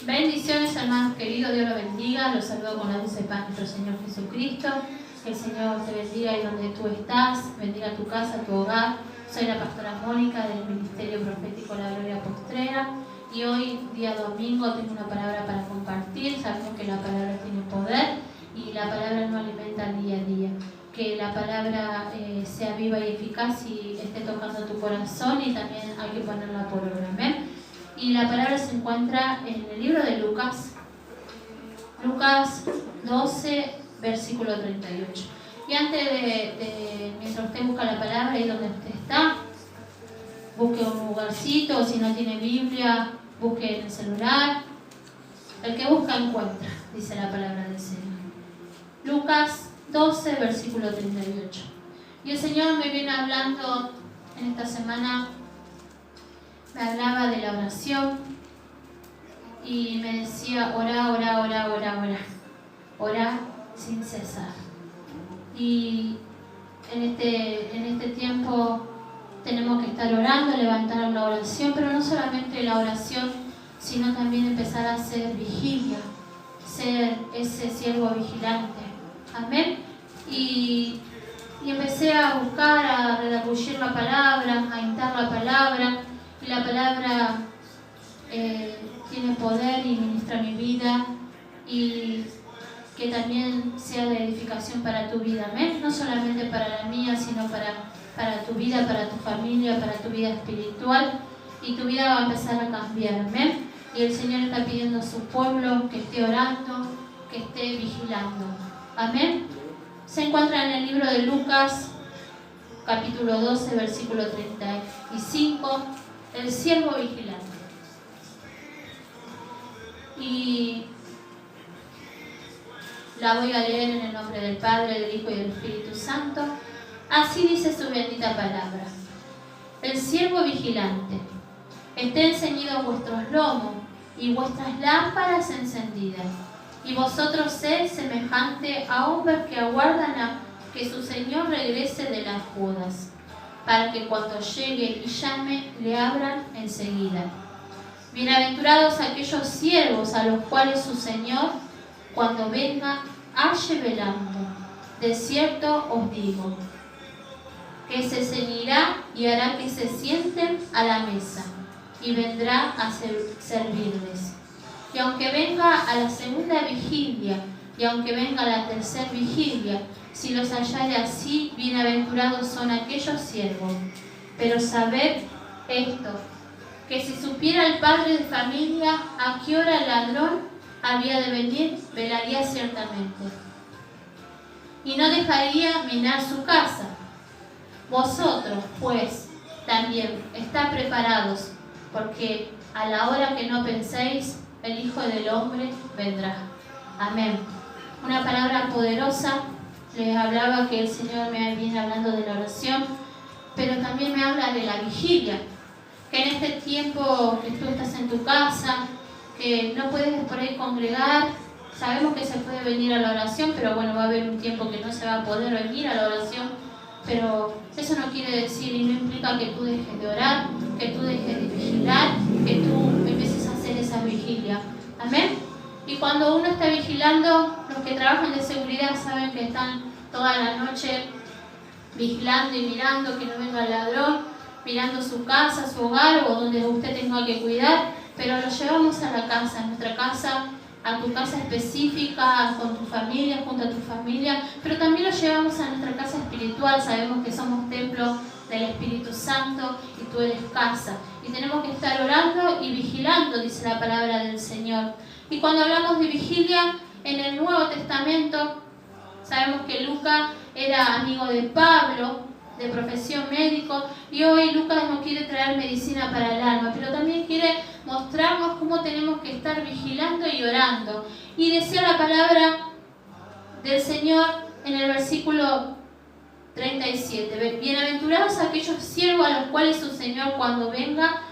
Bendiciones, hermanos queridos, Dios los bendiga. Los saludo con la dulce paz de nuestro Señor Jesucristo. Que el Señor te bendiga y donde tú estás, bendiga tu casa, tu hogar. Soy la pastora Mónica del Ministerio Profético La Gloria Postrera y hoy, día domingo, tengo una palabra para compartir. Sabemos que la palabra tiene poder y la palabra no alimenta día a día. Que la palabra sea viva y eficaz y esté tocando tu corazón, y también hay que ponerla por obra. Amén. Y la palabra se encuentra en el libro de Lucas 12, versículo 38. Y antes mientras usted busca la palabra, ahí donde usted está, busque un lugarcito, o si no tiene Biblia, busque en el celular. El que busca encuentra, dice la palabra del Señor. Lucas 12, versículo 38. Y el Señor me viene hablando en esta semana. Me hablaba de la oración y me decía: orá, orá, orá, orá, orá. Orá sin cesar. Y en este tiempo tenemos que estar orando, levantar la oración, pero no solamente la oración, sino también empezar a hacer vigilia, ser ese siervo vigilante. Amén. Y empecé a buscar, a redargullir la palabra, a hintar la palabra. Y la palabra tiene poder y ministra mi vida, y que también sea de edificación para tu vida. Amén. No solamente para la mía, sino para tu vida, para tu familia, para tu vida espiritual. Y tu vida va a empezar a cambiar. Amén. Y el Señor está pidiendo a su pueblo que esté orando, que esté vigilando. Amén. Se encuentra en el libro de Lucas, capítulo 12, versículo 35. El siervo vigilante. Y la voy a leer en el nombre del Padre, del Hijo y del Espíritu Santo. Así dice su bendita palabra. El siervo vigilante. Estén ceñidos vuestros lomos y vuestras lámparas encendidas. Y vosotros sed semejante a hombres que aguardan a que su Señor regrese de las bodas, para que cuando llegue y llame, le abran enseguida. Bienaventurados aquellos siervos a los cuales su Señor, cuando venga, halle velando. De cierto os digo, que se ceñirá y hará que se sienten a la mesa, y vendrá a servirles. Y aunque venga a la segunda vigilia, y aunque venga a la tercera vigilia, si los hallare así, bienaventurados son aquellos siervos. Pero sabed esto, que si supiera el padre de familia a qué hora el ladrón había de venir, velaría ciertamente, y no dejaría minar su casa. Vosotros, pues, también estad preparados, porque a la hora que no penséis, el Hijo del Hombre vendrá. Amén. Una palabra poderosa. Les hablaba que el Señor me viene hablando de la oración, pero también me habla de la vigilia. Que en este tiempo que tú estás en tu casa, que no puedes por ahí congregar, sabemos que se puede venir a la oración, pero bueno, va a haber un tiempo que no se va a poder venir a la oración, pero eso no quiere decir y no implica que tú dejes de orar, que tú dejes de vigilar, que tú empieces a hacer esa vigilia. Amén. Y cuando uno está vigilando, los que trabajan de seguridad saben que están toda la noche vigilando y mirando que no venga el ladrón, mirando su casa, su hogar o donde usted tenga que cuidar, pero lo llevamos a la casa, a nuestra casa, a tu casa específica, con tu familia, junto a tu familia, pero también lo llevamos a nuestra casa espiritual. Sabemos que somos templo del Espíritu Santo y tú eres casa. Y tenemos que estar orando y vigilando, dice la palabra del Señor. Y cuando hablamos de vigilia, en el Nuevo Testamento, sabemos que Lucas era amigo de Pablo, de profesión médico, y hoy Lucas nos quiere traer medicina para el alma, pero también quiere mostrarnos cómo tenemos que estar vigilando y orando. Y decía la palabra del Señor en el versículo 37, bienaventurados aquellos siervos a los cuales su Señor cuando venga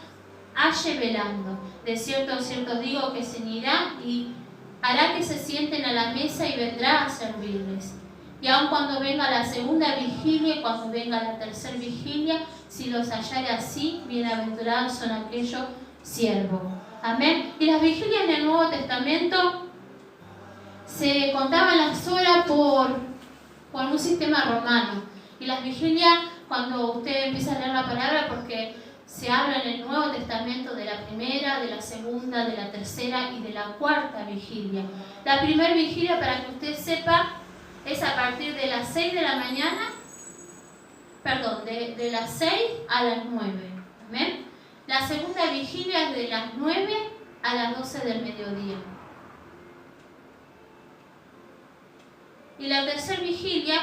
halle velando. De cierto, cierto digo que ceñirá y hará que se sienten a la mesa y vendrá a servirles. Y aun cuando venga la segunda vigilia y cuando venga la tercera vigilia, si los hallare así, bienaventurados son aquellos siervos. Amén. Y las vigilias en el Nuevo Testamento se contaban las horas por un sistema romano. Y las vigilias, cuando usted empieza a leer la palabra, porque se habla en el Nuevo Testamento de la primera, de la segunda, de la tercera y de la cuarta vigilia. La primera vigilia, para que usted sepa, es a partir de las 6 de la mañana, de las 6 a las 9. ¿Amén? La segunda vigilia es de las 9 a las 12 del mediodía. Y la tercera vigilia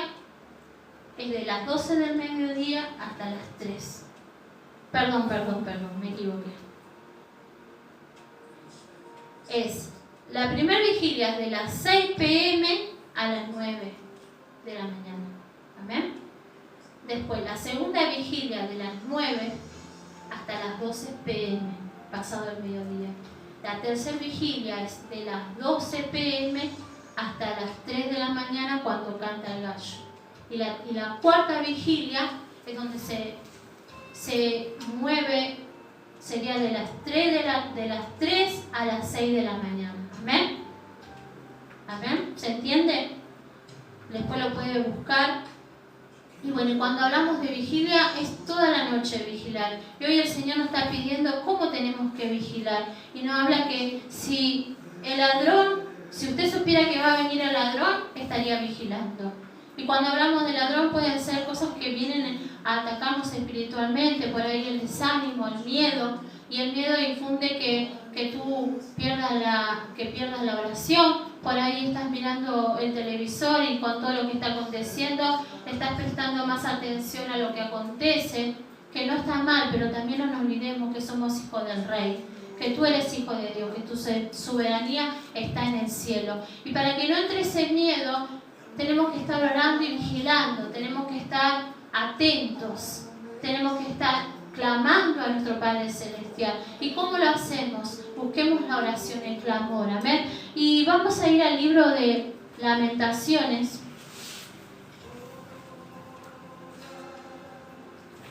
es de las 12 del mediodía hasta las 3. Perdón, me equivoqué. La primera vigilia es de las 6 p.m. a las 9 de la mañana. ¿Amén? Después, la segunda vigilia de las 9 hasta las 12 p.m., pasado el mediodía. La tercera vigilia es de las 12 p.m. hasta las 3 de la mañana, cuando canta el gallo. Y la cuarta vigilia es donde se mueve, sería de las 3 a las 6 de la mañana. ¿Amén? ¿Amén? ¿Se entiende? Después lo puede buscar. Y bueno, cuando hablamos de vigilia, es toda la noche vigilar. Y hoy el Señor nos está pidiendo cómo tenemos que vigilar. Y nos habla que si usted supiera que va a venir el ladrón, estaría vigilando. Y cuando hablamos de ladrón, pueden ser cosas que vienen a atacarnos espiritualmente, por ahí el desánimo, el miedo. Y el miedo infunde que tú pierdas la oración. Por ahí estás mirando el televisor y con todo lo que está aconteciendo, estás prestando más atención a lo que acontece, que no está mal, pero también no nos olvidemos que somos hijos del Rey, que tú eres hijo de Dios, que tu soberanía está en el cielo. Y para que no entre ese miedo, tenemos que estar orando y vigilando, tenemos que estar atentos, tenemos que estar clamando a nuestro Padre Celestial. ¿Y cómo lo hacemos? Busquemos la oración, el clamor. Amén. Y vamos a ir al libro de Lamentaciones.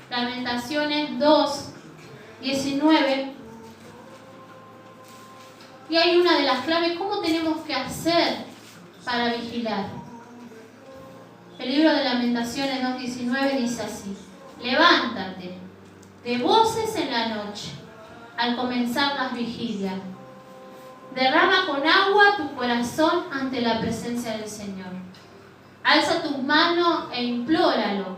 Lamentaciones 2, 19. Y hay una de las claves, ¿cómo tenemos que hacer para vigilar? El libro de Lamentaciones 2:19 dice así: levántate de voces en la noche, al comenzar las vigilias. Derrama con agua tu corazón ante la presencia del Señor. Alza tus manos e implóralo,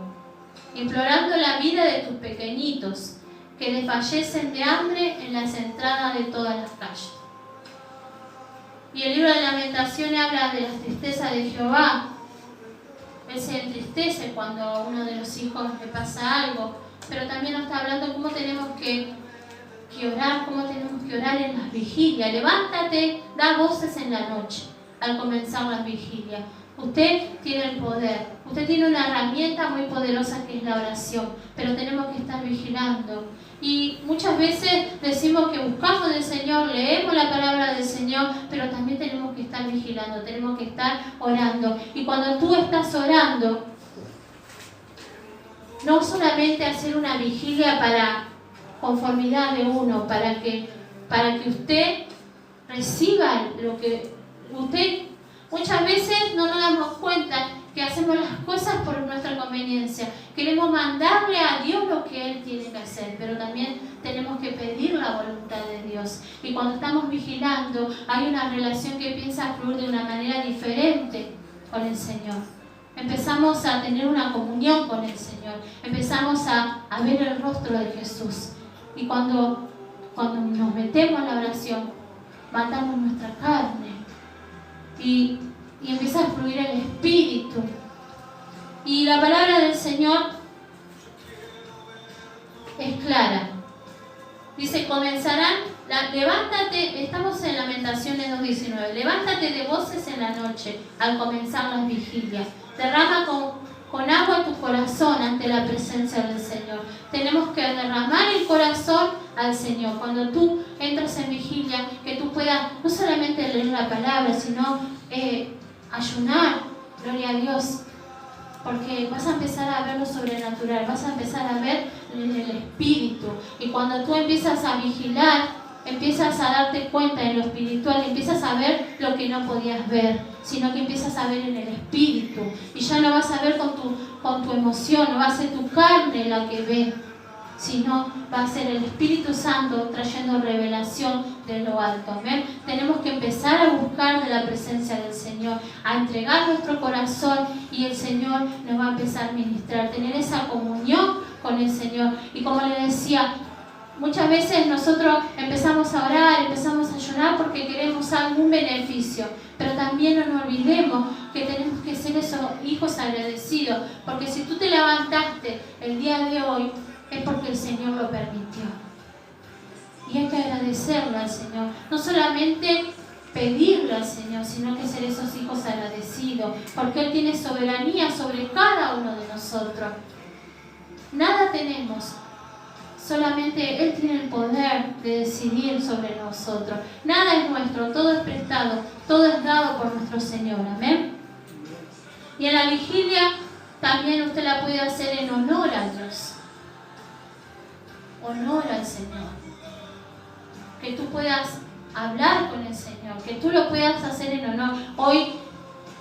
implorando la vida de tus pequeñitos, que desfallecen de hambre en las entradas de todas las calles. Y el libro de Lamentaciones habla de la tristeza de Jehová. Él se entristece cuando a uno de los hijos le pasa algo, pero también nos está hablando cómo tenemos que orar, cómo tenemos que orar en las vigilias. Levántate, da voces en la noche, al comenzar las vigilias. Usted tiene el poder, usted tiene una herramienta muy poderosa que es la oración, pero tenemos que estar vigilando. Y muchas veces decimos que buscamos del Señor, leemos la palabra del Señor, pero también tenemos que estar vigilando, tenemos que estar orando. Y cuando tú estás orando, no solamente hacer una vigilia para conformidad de uno, para que usted reciba lo que usted. Muchas veces no nos damos cuenta que hacemos las cosas por nuestra conveniencia. Queremos mandarle a Dios lo que Él tiene que hacer, pero también tenemos que pedir la voluntad de Dios. Y cuando estamos vigilando, hay una relación que empieza a fluir de una manera diferente con el Señor. Empezamos a tener una comunión con el Señor. Empezamos a ver el rostro de Jesús. Y cuando nos metemos en la oración, matamos nuestra carne. Y empieza a fluir el Espíritu. Y la palabra del Señor es clara. Dice, levántate, estamos en Lamentaciones 2:19. Levántate de voces en la noche, al comenzar las vigilias. Derrama con agua tu corazón ante la presencia del Señor. Tenemos que derramar el corazón al Señor. Cuando tú entras en vigilia, que tú puedas no solamente leer la palabra, sino ayunar, gloria a Dios, porque vas a empezar a ver lo sobrenatural, vas a empezar a ver el Espíritu. Y cuando tú empiezas a vigilar, empiezas a darte cuenta en lo espiritual, empiezas a ver lo que no podías ver, sino que empiezas a ver en el espíritu. Y ya no vas a ver con tu emoción, no va a ser tu carne la que ve, sino va a ser el Espíritu Santo trayendo revelación de lo alto. Amén. Tenemos que empezar a buscar de la presencia del Señor, a entregar nuestro corazón, y el Señor nos va a empezar a ministrar, tener esa comunión con el Señor. Y como le decía, muchas veces nosotros empezamos a orar, empezamos a llorar porque queremos algún beneficio, pero también no nos olvidemos que tenemos que ser esos hijos agradecidos, porque si tú te levantaste el día de hoy, es porque el Señor lo permitió. Y hay que agradecerle al Señor. No solamente pedirle al Señor, sino que ser esos hijos agradecidos, porque Él tiene soberanía sobre cada uno de nosotros. Nada tenemos, solamente Él tiene el poder de decidir sobre nosotros. Nada es nuestro, todo es prestado, todo es dado por nuestro Señor. Amén. Y en la vigilia también usted la puede hacer en honor a Dios. Honor al Señor, que tú puedas hablar con el Señor, que tú lo puedas hacer en honor. Hoy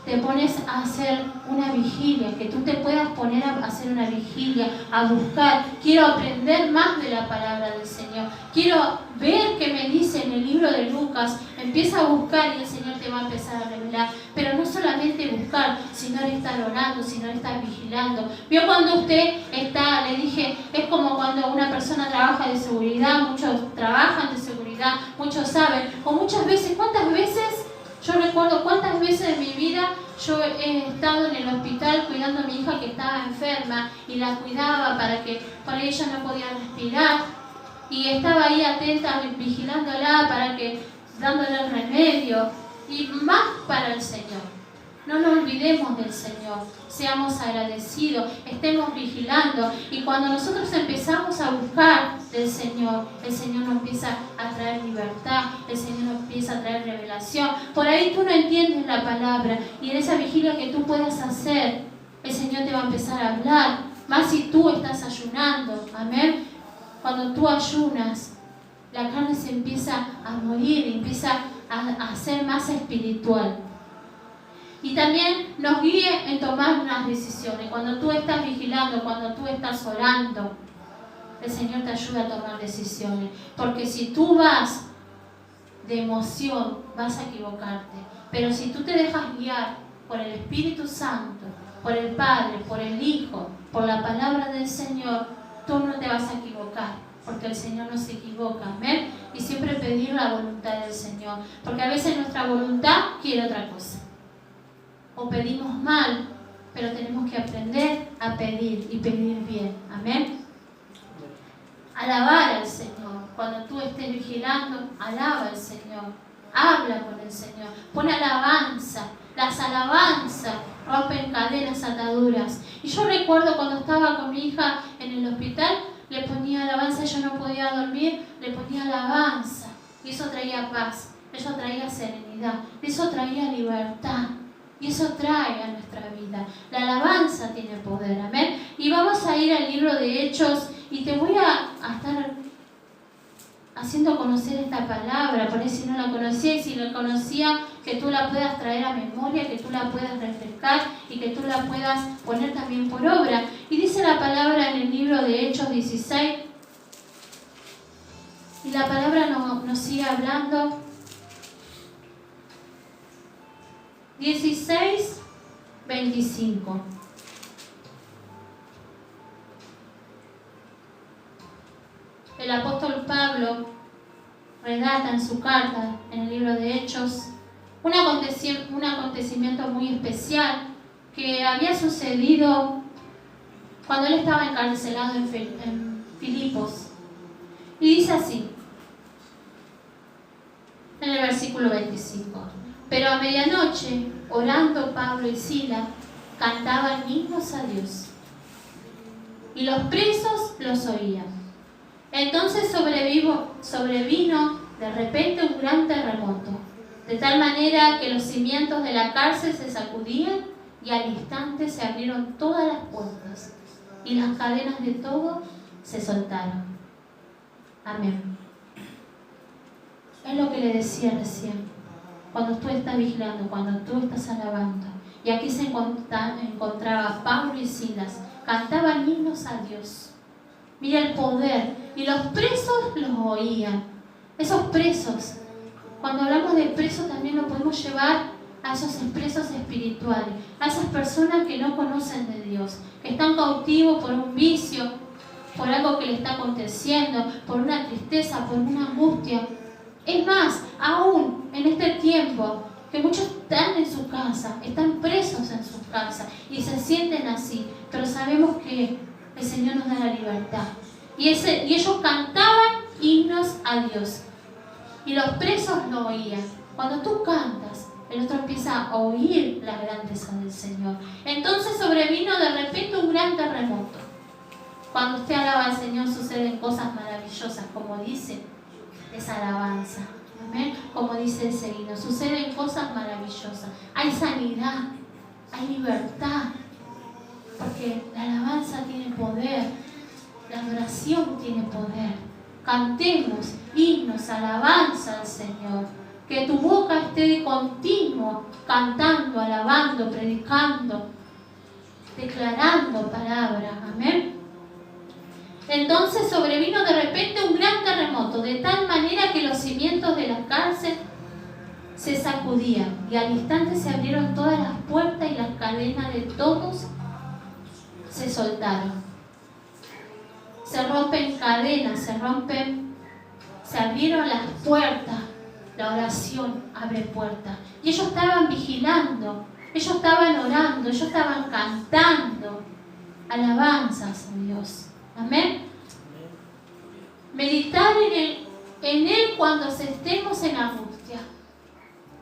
te pones a hacer una vigilia, que tú te puedas poner a hacer una vigilia, a buscar. Quiero aprender más de la palabra del Señor, quiero ver qué me dice en el libro de Lucas. Empieza a buscar y el Señor te va a empezar a revelar. Pero no solamente buscar, sino estar orando, sino estar vigilando. Vio cuando usted está, le dije, es como cuando una persona trabaja de seguridad, muchos trabajan de seguridad, muchos saben, o muchas veces, ¿cuántas veces? Yo recuerdo cuántas veces en mi vida yo he estado en el hospital cuidando a mi hija que estaba enferma, y la cuidaba para que por ella no podía respirar, y estaba ahí atenta, vigilándola, para que dándole el remedio, y más para el Señor. No nos olvidemos del Señor, seamos agradecidos, estemos vigilando, y cuando nosotros empezamos a buscar del Señor, el Señor nos empieza a traer libertad, el Señor nos empieza a traer revelación. Por ahí tú no entiendes la palabra, y en esa vigilia que tú puedas hacer, el Señor te va a empezar a hablar, más si tú estás ayunando. Amén. Cuando tú ayunas, la carne se empieza a morir, empieza a ser más espiritual. Y también nos guíe en tomar unas decisiones. Cuando tú estás vigilando, cuando tú estás orando, el Señor te ayuda a tomar decisiones. Porque si tú vas de emoción, vas a equivocarte. Pero si tú te dejas guiar por el Espíritu Santo, por el Padre, por el Hijo, por la palabra del Señor, tú no te vas a equivocar. Porque el Señor no se equivoca. Amén. Y siempre pedir la voluntad del Señor. Porque a veces nuestra voluntad quiere otra cosa. O pedimos mal, pero tenemos que aprender a pedir y pedir bien. Amén. Alabar al Señor. Cuando tú estés vigilando, alaba al Señor. Habla con el Señor. Pon alabanza. Las alabanzas rompen cadenas, ataduras. Y yo recuerdo cuando estaba con mi hija en el hospital, le ponía alabanza, ella no podía dormir, le ponía alabanza. Y eso traía paz, eso traía serenidad, eso traía libertad. Y eso trae a nuestra vida. La alabanza tiene poder. Amén. Y vamos a ir al libro de Hechos, y te voy a estar haciendo conocer esta palabra, por ahí si no la conocía, y si la conocía, que tú la puedas traer a memoria, que tú la puedas refrescar y que tú la puedas poner también por obra. Y dice la palabra en el libro de Hechos 16, y la palabra nos sigue hablando. 16, 25. El apóstol Pablo relata en su carta, en el libro de Hechos, un acontecimiento muy especial que había sucedido cuando él estaba encarcelado en Filipos. Y dice así, en el versículo 25. Pero a medianoche, orando Pablo y Sila, cantaban himnos a Dios, y los presos los oían. Entonces sobrevino de repente un gran terremoto, de tal manera que los cimientos de la cárcel se sacudían, y al instante se abrieron todas las puertas, y las cadenas de todos se soltaron. Amén. Es lo que le decía recién. Cuando tú estás vigilando, cuando tú estás alabando. Y aquí se encontraba Pablo y Silas. Cantaban himnos a Dios. Mira el poder. Y los presos los oían. Esos presos. Cuando hablamos de presos también lo podemos llevar a esos presos espirituales. A esas personas que no conocen de Dios. Que están cautivos por un vicio, por algo que le está aconteciendo, por una tristeza, por una angustia. Es más, aún en este tiempo, que muchos están en su casa, están presos en su casa y se sienten así, pero sabemos que el Señor nos da la libertad. Y ellos cantaban himnos a Dios. Y los presos lo oían. Cuando tú cantas, el otro empieza a oír la grandeza del Señor. Entonces sobrevino de repente un gran terremoto. Cuando usted alaba al Señor suceden cosas maravillosas, como dice esa alabanza. ¿Amén? Como dice ese himno, suceden cosas maravillosas. Hay sanidad, hay libertad, porque la alabanza tiene poder, la adoración tiene poder. Cantemos himnos, alabanza al Señor. Que tu boca esté de continuo cantando, alabando, predicando, declarando palabras. Amén. Entonces sobrevino de repente un gran terremoto, de tal manera que los cimientos de la cárcel se sacudían y al instante se abrieron todas las puertas y las cadenas de todos se soltaron. Se rompen cadenas, se abrieron las puertas. La oración abre puertas. Y ellos estaban vigilando, ellos estaban orando, ellos estaban cantando alabanzas a Dios. Amén. Meditar en Él cuando estemos en angustia.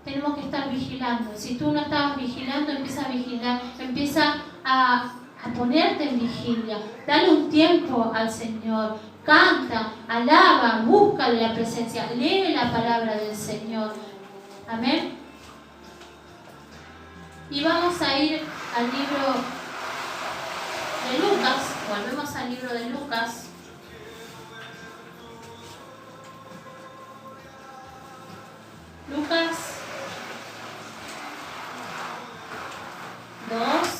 Tenemos que estar vigilando. Si tú no estabas vigilando, empieza a vigilar, empieza a ponerte en vigilia. Dale un tiempo al Señor. Canta, alaba, búscale la presencia, lee la palabra del Señor. Amén. Y vamos a ir al libro de Lucas. Volvemos al libro de Lucas. Lucas 2.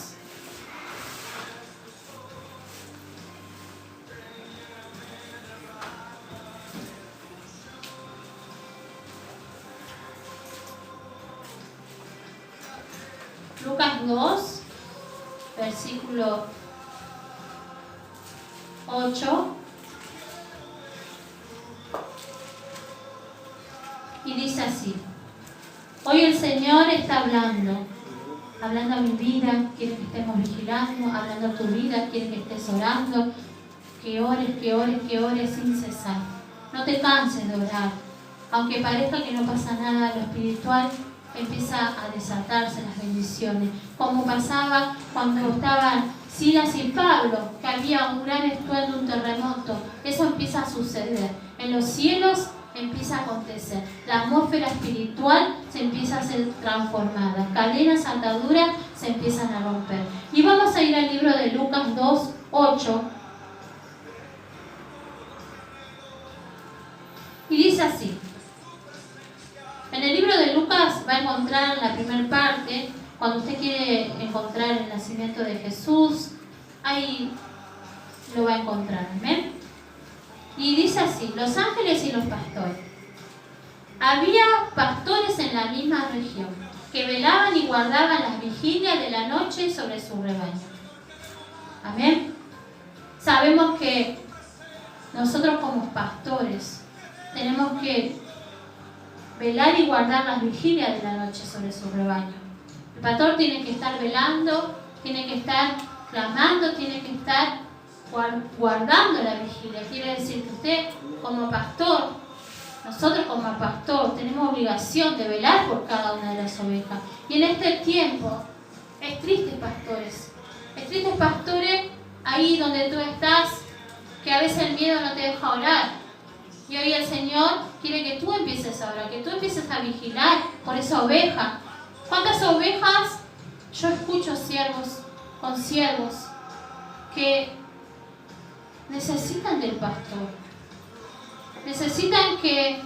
Lucas 2, versículo 8, y dice así: hoy el Señor está hablando a mi vida, quiere que estemos vigilando, hablando a tu vida, quiere que estés orando, que ores sin cesar. No te canses de orar, aunque parezca que no pasa nada, lo espiritual empieza a desatarse las bendiciones, como pasaba cuando estaban Silas y Pablo, que había un gran estruendo, un terremoto. Eso empieza a suceder. En los cielos empieza a acontecer. La atmósfera espiritual se empieza a ser transformada. Cadenas, ataduras se empiezan a romper. Y vamos a ir al libro de Lucas 2, 8. Y dice así. En el libro de Lucas va a encontrar en la primera parte, cuando usted quiere encontrar el nacimiento de Jesús, ahí lo va a encontrar. ¿Amén? Y dice así: los ángeles y los pastores. Había pastores en la misma región que velaban y guardaban las vigilias de la noche sobre su rebaño. Amén. Sabemos que nosotros como pastores tenemos que velar y guardar las vigilias de la noche sobre su rebaño. El pastor tiene que estar velando, tiene que estar clamando, tiene que estar guardando la vigilia. Quiere decir que usted como pastor, nosotros como pastor, tenemos obligación de velar por cada una de las ovejas. Y en este tiempo, es triste, pastores, ahí donde tú estás, que a veces el miedo no te deja orar. Y hoy el Señor quiere que tú empieces a orar, que tú empieces a vigilar por esa oveja. ¿Cuántas ovejas? Yo escucho siervos que necesitan del pastor. Necesitan que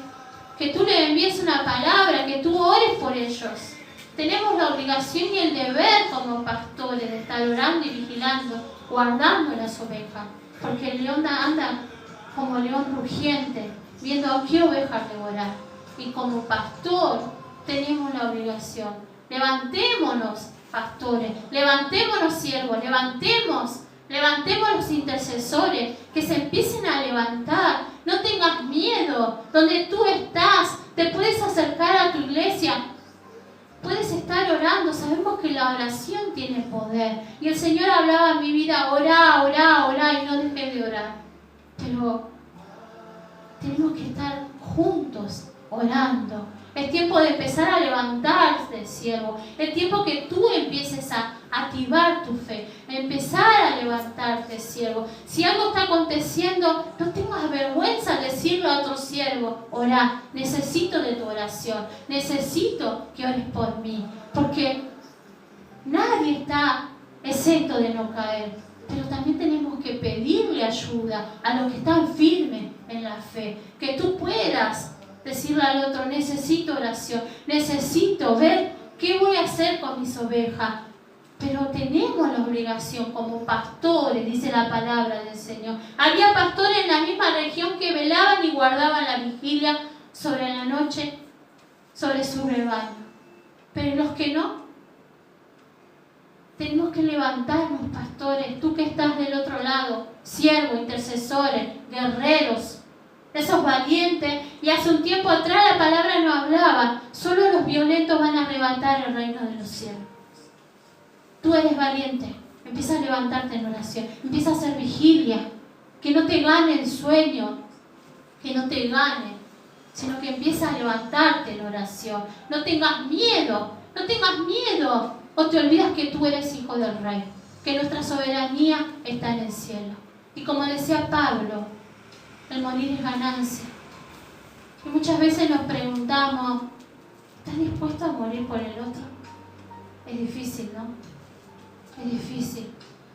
que tú le envíes una palabra, que tú ores por ellos. Tenemos la obligación y el deber como pastores de estar orando y vigilando, guardando las ovejas, porque el león anda como león rugiente, viendo a qué ovejas devorar. Y como pastor tenemos la obligación. Levantémonos, pastores, levantémonos, siervos, levantemos los intercesores, que se empiecen a levantar. No tengas miedo. Donde tú estás, te puedes acercar a tu iglesia, puedes estar orando. Sabemos que la oración tiene poder. Y el Señor hablaba en mi vida: orá, orá, orá, y no dejes de orar. Pero tenemos que estar juntos orando. Es tiempo de empezar a levantarte, siervo. Es tiempo que tú empieces a activar tu fe, empezar a levantarte, siervo. Si algo está aconteciendo, no tengas vergüenza de decirlo a otro siervo: orá, necesito de tu oración, necesito que ores por mí, porque nadie está exento de no caer, pero también tenemos que pedirle ayuda a los que están firmes en la fe, que tú puedas decirle al otro: necesito oración, necesito ver qué voy a hacer con mis ovejas. Pero tenemos la obligación como pastores, dice la palabra del Señor. Había pastores en la misma región que velaban y guardaban la vigilia sobre la noche, sobre su rebaño. Pero los que no, tenemos que levantarnos, pastores. Tú que estás del otro lado, siervos, intercesores, guerreros, esos valientes. Y hace un tiempo atrás la palabra nos hablaba: solo los violentos van a arrebatar el reino de los cielos. Tú eres valiente, empieza a levantarte en oración, empieza a hacer vigilia, que no te gane el sueño, que no te gane, sino que empieza a levantarte en oración. No tengas miedo, o te olvidas que tú eres hijo del Rey, que nuestra soberanía está en el cielo. Y como decía Pablo, el morir es ganancia. Y muchas veces nos preguntamos: ¿estás dispuesto a morir por el otro? Es difícil, ¿no? Es difícil,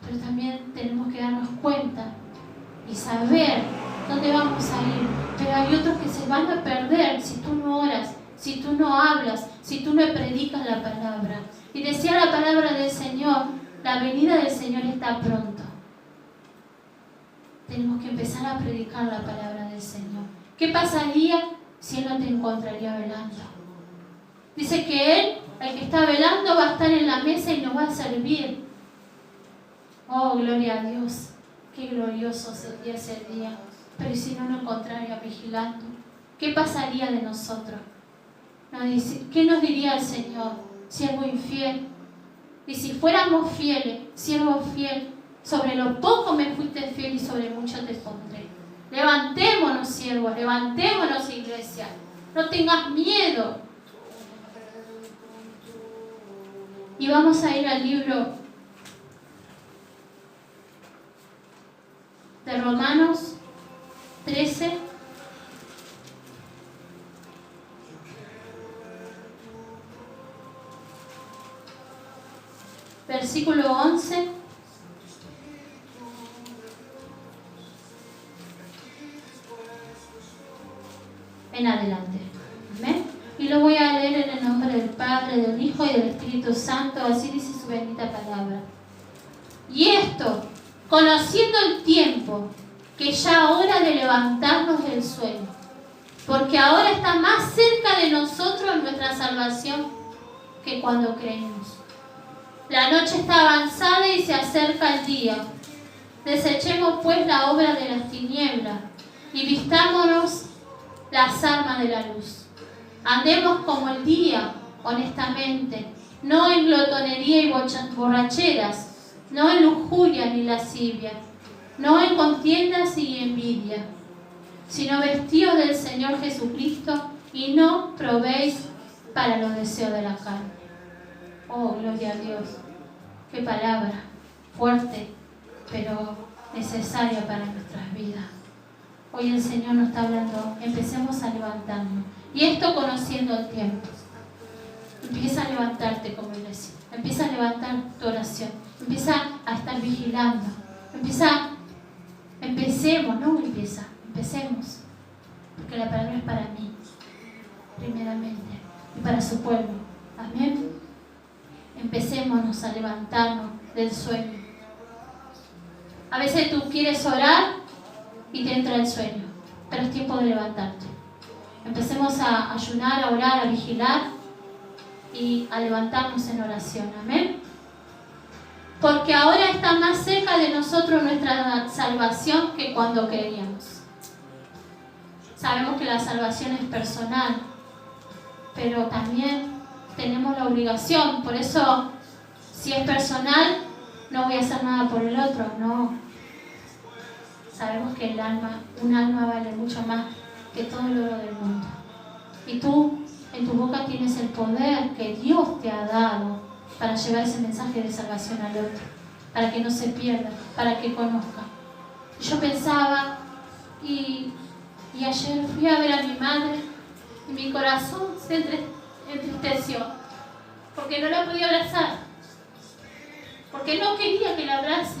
pero también tenemos que darnos cuenta y saber dónde vamos a ir. Pero hay otros que se van a perder si tú no oras, si tú no hablas, si tú no predicas la palabra. Y decía la palabra del Señor: la venida del Señor está pronto. Tenemos que empezar a predicar la palabra del Señor. ¿Qué pasaría si Él no te encontraría velando? Dice que Él, el que está velando, va a estar en la mesa y nos va a servir. Oh, gloria a Dios. Qué glorioso sería ese día. Pero ¿y si no nos encontraría vigilando? ¿Qué pasaría de nosotros? ¿Qué nos diría el Señor? Siervo infiel. Y si fuéramos fieles, siervo fiel, sobre lo poco me fuiste fiel y sobre mucho te pondré. Levantémonos, siervos, levantémonos, iglesia. No tengas miedo. Y vamos a ir al libro de Romanos 13, versículo 11 en adelante. ¿Amén? Y lo voy a leer en el nombre del Padre, del Hijo y del Espíritu Santo. Así dice su bendita palabra. Y esto, conociendo el tiempo, que ya hora de levantarnos del sueño, porque ahora está más cerca de nosotros nuestra salvación que cuando creímos. La noche está avanzada y se acerca el día. Desechemos pues la obra de las tinieblas y vistámonos las armas de la luz. Andemos como el día, honestamente, no en glotonería y borracheras, no en lujuria ni lascivia, no en contiendas y envidia, sino vestidos del Señor Jesucristo y no probéis para los deseos de la carne. Oh, gloria a Dios. Qué palabra fuerte, pero necesaria para nuestras vidas. Hoy el Señor nos está hablando: empecemos a levantarnos. Y esto conociendo el tiempo. Empieza a levantarte como iglesia. Empieza a levantar tu oración. Empieza a estar vigilando. Empecemos. Porque la palabra es para mí. primeramente y para su pueblo. Amén. Empecémonos a levantarnos del sueño. A veces tú quieres orar y te entra el sueño, pero es tiempo de levantarte. Empecemos a ayunar, a orar, a vigilar y a levantarnos en oración. Amén. Porque ahora está más cerca de nosotros nuestra salvación que cuando creíamos. Sabemos que la salvación es personal, pero también tenemos la obligación. Por eso, si es personal, no voy a hacer nada por el otro. No. Sabemos que un alma vale mucho más que todo el oro del mundo. Y tú, en tu boca tienes el poder que Dios te ha dado para llevar ese mensaje de salvación al otro, para que no se pierda, para que conozca. Yo pensaba, y ayer fui a ver a mi madre, y mi corazón se entristeció, porque no la podía abrazar, porque no quería que la abrace,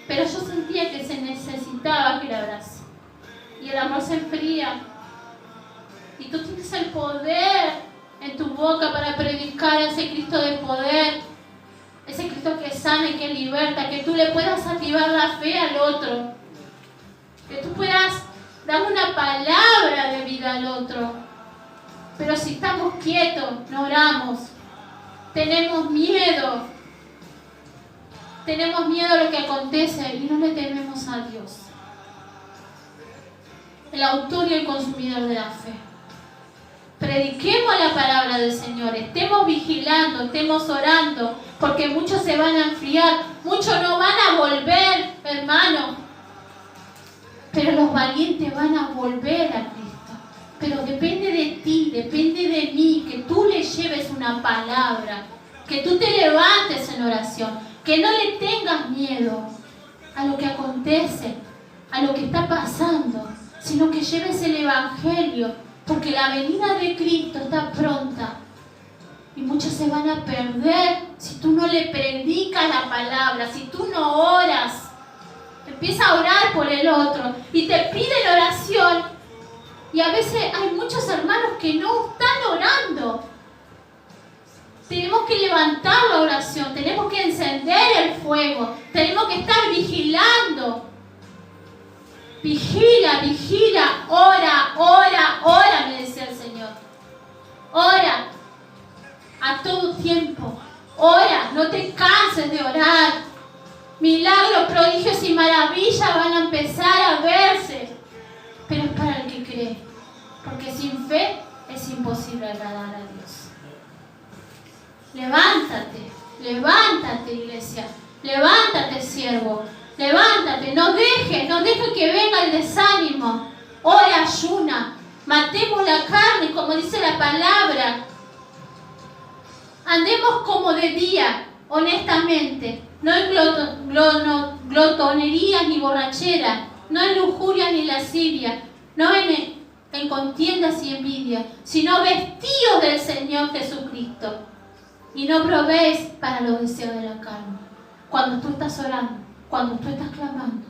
pero yo sentía que se necesitaba que la abrace, y el amor se enfría, y tú tienes el poder en tu boca para predicar a ese Cristo de poder, ese Cristo que sana y que liberta, que tú le puedas activar la fe al otro, que tú puedas dar una palabra de vida al otro. Pero si estamos quietos, no oramos, tenemos miedo a lo que acontece y no le tememos a Dios, el autor y el consumidor de la fe. Prediquemos la palabra del Señor, estemos vigilando, estemos orando, porque muchos se van a enfriar, muchos no van a volver, hermano, pero los valientes van a volver a Cristo. Pero depende de ti, depende de mí, que tú le lleves una palabra, que tú te levantes en oración, que no le tengas miedo a lo que acontece, a lo que está pasando, sino que lleves el Evangelio, porque la venida de Cristo está pronta y muchos se van a perder si tú no le predicas la palabra, si tú no oras. Empieza a orar por el otro y te piden oración, y a veces hay muchos hermanos que no están orando. Tenemos que levantar la oración, tenemos que encender el fuego, tenemos que estar vigilando. Vigila, vigila, ora, ora, ora, me decía el Señor. Ora a todo tiempo, ora, no te canses de orar. Milagros, prodigios y maravillas van a empezar a verse, pero es para el que cree, porque sin fe es imposible agradar a Dios. Levántate, levántate, iglesia, levántate, siervo, levántate, no dejes que venga el desánimo. Ora, ayuna, matemos la carne, como dice la palabra. Andemos como de día, honestamente, no en glotonería ni borrachera, no en lujuria ni lascivia, no en contiendas y envidia, sino vestidos del Señor Jesucristo. Y no provees para los deseos de la carne. Cuando tú estás orando, cuando tú estás clamando,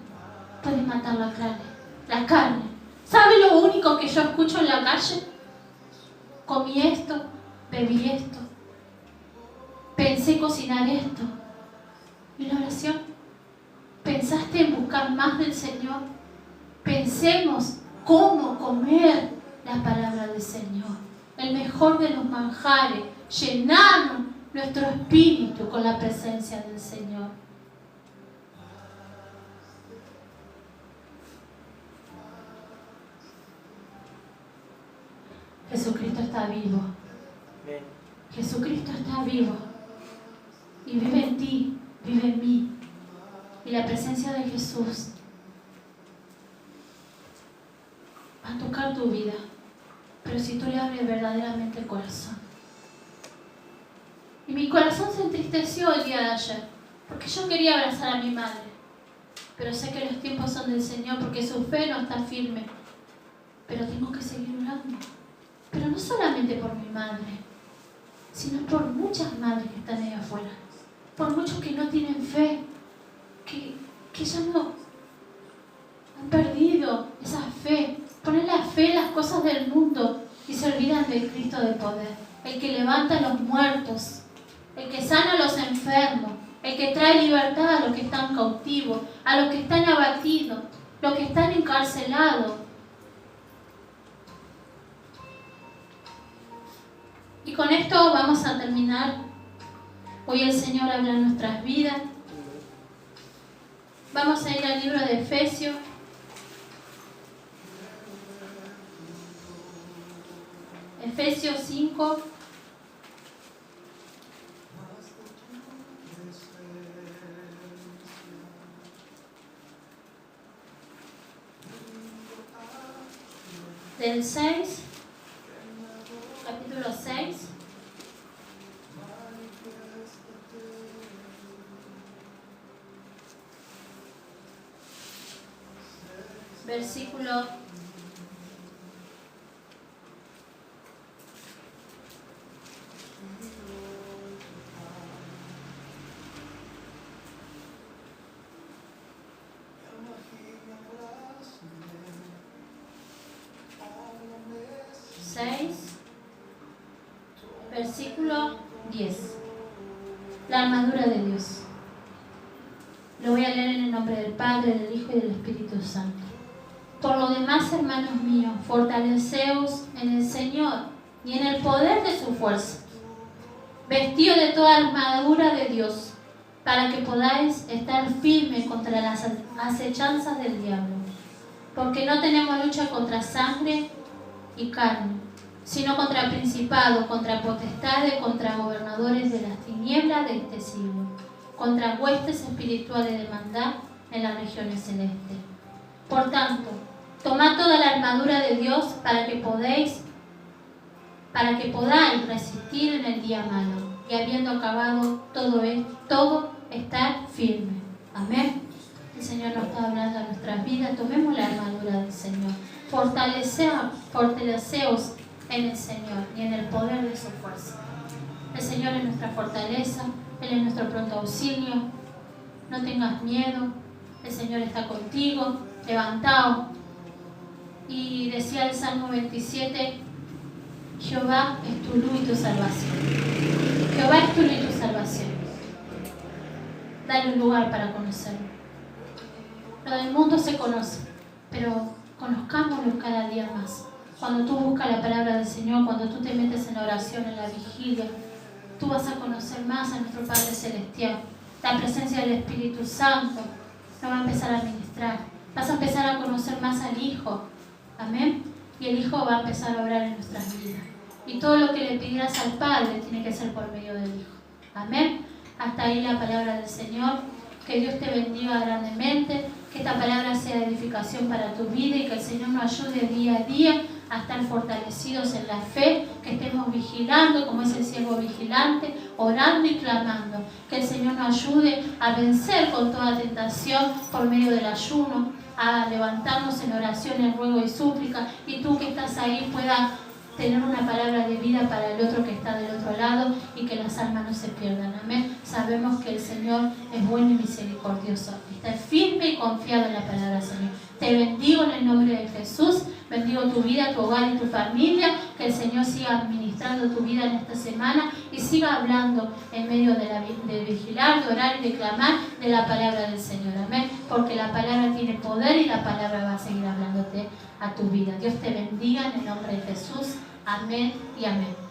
puedes matar la carne. ¿Sabe lo único que yo escucho en la calle? Comí esto, bebí esto, pensé cocinar esto. ¿Y la oración? ¿Pensaste en buscar más del Señor? Pensemos cómo comer la palabra del Señor, el mejor de los manjares, llenarnos nuestro espíritu con la presencia del Señor. Jesucristo está vivo. Jesucristo está vivo y vive en ti, vive en mí. Y la presencia de Jesús va a tocar tu vida, pero si tú le abres verdaderamente el corazón. Y mi corazón se entristeció el día de ayer, porque yo quería abrazar a mi madre, pero sé que los tiempos son del Señor, porque su fe no está firme. Pero tengo que seguir orando, pero no solamente por mi madre, sino por muchas madres que están ahí afuera, por muchos que no tienen fe, que ya no han perdido esa fe, poner la fe en las cosas del mundo, se olvidan del Cristo de poder, el que levanta a los muertos, el que sana a los enfermos, el que trae libertad a los que están cautivos, a los que están abatidos, los que están encarcelados. Y con esto vamos a terminar. Hoy el Señor habla en nuestras vidas. Vamos a ir al libro de Efesios. Efesios 5. Del 6, capítulo 6. Versículo 6, versículo 10. La armadura de Dios. Lo voy a leer en el nombre del Padre, del Hijo y del Espíritu Santo. Por lo demás, hermanos míos, fortaleceos en el Señor y en el poder de su fuerza. Vestidos de toda armadura de Dios, para que podáis estar firmes contra las acechanzas del diablo. Porque no tenemos lucha contra sangre y carne, sino contra principados, contra potestades, contra gobernadores de las tinieblas de este siglo, contra huestes espirituales de maldad en las regiones celestes. Por tanto, tomad toda la armadura de Dios para que podáis resistir en el día malo, y habiendo acabado todo estar firme. Amén. El Señor nos está hablando a nuestras vidas. Tomemos la armadura del Señor. Fortaleceos en el Señor y en el poder de su fuerza. El Señor es nuestra fortaleza, Él es nuestro pronto auxilio. No tengas miedo, el Señor está contigo, levantado. Y decía el Salmo 27, Jehová es tu luz y tu salvación. Jehová es tu luz y tu salvación. Dale un lugar para conocerlo. Lo del mundo se conoce, pero conozcámoslo cada día más. Cuando tú buscas la palabra del Señor, cuando tú te metes en la oración, en la vigilia, tú vas a conocer más a nuestro Padre Celestial. La presencia del Espíritu Santo nos va a empezar a ministrar. Vas a empezar a conocer más al Hijo. Amén. Y el Hijo va a empezar a obrar en nuestras vidas. Y todo lo que le pidieras al Padre tiene que ser por medio del Hijo. Amén. Hasta ahí la palabra del Señor. Que Dios te bendiga grandemente. Que esta palabra sea edificación para tu vida y que el Señor nos ayude día a día a estar fortalecidos en la fe, que estemos vigilando como es el siervo vigilante, orando y clamando. Que el Señor nos ayude a vencer con toda tentación por medio del ayuno, a levantarnos en oración, en ruego y súplica, y tú que estás ahí puedas tener una palabra de vida para el otro que está del otro lado y que las almas no se pierdan. Amén. Sabemos que el Señor es bueno y misericordioso. Está firme y confiado en la palabra del Señor. Te bendigo en el nombre de Jesús. Bendigo tu vida, tu hogar y tu familia. Que el Señor siga administrando tu vida en esta semana y siga hablando en medio de vigilar, de orar y de clamar de la palabra del Señor. Amén. Porque la palabra tiene poder y la palabra va a seguir hablándote a tu vida. Dios te bendiga en el nombre de Jesús. Amén y amén.